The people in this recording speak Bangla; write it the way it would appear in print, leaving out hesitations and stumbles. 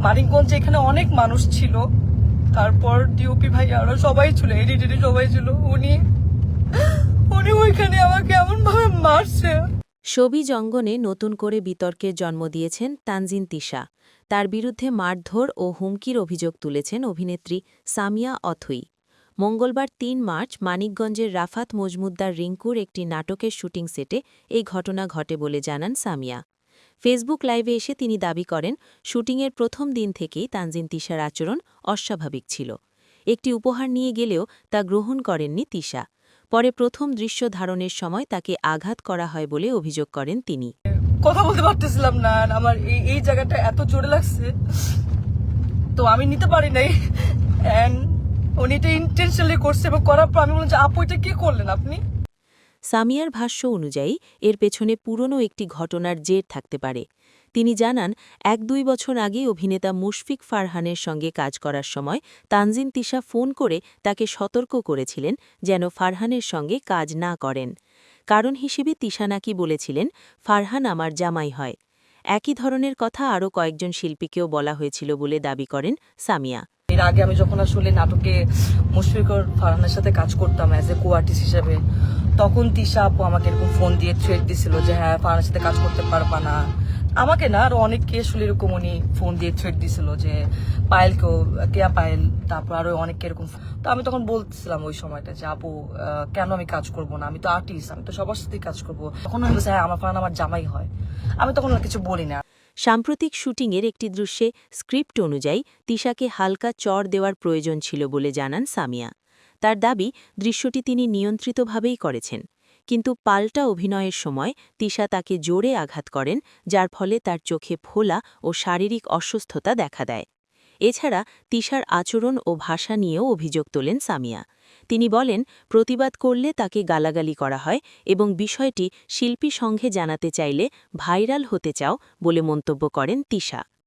মানিকগঞ্জে এখানে অনেক মানুষ ছিল, তারপর ডিওপি ভাই আরো সবাই ছিল, এডিটর সবাই ছিল। উনি উনি ওইখানে আমাকে এমন ভাবে মারছে। শোবিজ অঙ্গনে নতুন করে বিতর্কের জন্ম দিয়েছেন তানজিন তিশা। তার বিরুদ্ধে মারধর ও হুমকির অভিযোগ তুলেছেন অভিনেত্রী সামিয়া অথই। মঙ্গলবার ৩ মার্চ মানিকগঞ্জের রাফাত মজমুদ্দার রিঙ্কুর একটি নাটকের শুটিং সেটে এই ঘটনা ঘটে বলে জানান সামিয়া। ফেসবুক লাইভে এসে তিনি দাবি করেন, শুটিংয়ের প্রথম দিন থেকেই তানজিন তিশার আচরণ অস্বাভাবিক ছিল। একটি উপহার নিয়ে গেলেও তা গ্রহণ করেননি তিশা। পরে প্রথম দৃশ্য ধারণের সময় তাকে আঘাত করা হয় বলে অভিযোগ করেন তিনি। কথা বলতে পারতেছিলাম না, আর আমার এই জায়গাটা এত জোরে লাগছে, তো আমি নিতে পারি নাই। উনি এটা ইন্টেনশনালি করছে, এবং করার পর আমি বললাম যে আপু এটা কি করলেন আপনি। সামিয়ার ভাষ্য অনুযায়ী এর পেছনে পুরনো একটি ঘটনার জের থাকতে পারে। তিনি জানান, ১-২ বছর আগে অভিনেতা মুশফিক ফারহানের সঙ্গে কাজ করার সময় তানজিন তিশা ফোন করে তাকে সতর্ক করেছিলেন যেন ফারহানের সঙ্গে কাজ না করেন। কারণ হিসেবে তিশা নাকি বলেছিলেন, ফারহান আমার জামাই হয়। একই ধরনের কথা আরও কয়েকজন শিল্পীকেও বলা হয়েছিল বলে দাবি করেন সামিয়া। এর আগে আমি যখন আসলে নাটকে মুশফিকর ফারহানের সাথে কাজ করতাম অ্যাজ এ কো আর্টিস্ট হিসেবে, তখন তিশা আপু আমাকে এরকম ফোন দিয়ে থ্রেট দিছিল যে হ্যাঁ ফারহানের সাথে কাজ করতে পারবা না। আমাকে না, আরো অনেককে আসলে এরকম উনি ফোন দিয়ে থ্রেট দিছিল যে পায়েলকেও, কেয়া পায়েল, তারপর আরো অনেককে এরকম। তো আমি তখন বলছিলাম ওই সময়টা যে আপু কেন আমি কাজ করব না, আমি তো আর্টিস্ট, আমি তো সবার সাথেই কাজ করবো। তখন আমি বলছি হ্যাঁ আমার ফারহান আমার জামাই হয়। আমি তখন আর কিছু বলি না। সাম্প্রতিক শুটিংয়ের একটি দৃশ্যে স্ক্রিপ্ট অনুযায়ী তিশাকে হালকা চড় দেওয়ার প্রয়োজন ছিল বলে জানান সামিয়া। তার দাবি, দৃশ্যটি তিনি নিয়ন্ত্রিতভাবেই করেছেন। কিন্তু পাল্টা অভিনয়ের সময় তিশা তাকে জোরে আঘাত করেন, যার ফলে তার চোখে ফোলা ও শারীরিক অসুস্থতা দেখা দেয়। এছাড়া তিশার আচরণ ও ভাষা নিয়েও অভিযোগ তোলেন সামিয়া। তিনি বলেন, প্রতিবাদ করলে তাকে গালাগালি করা হয় এবং বিষয়টি শিল্পী সংঘে জানাতে চাইলে ভাইরাল হতে চাও বলে মন্তব্য করেন তিশা।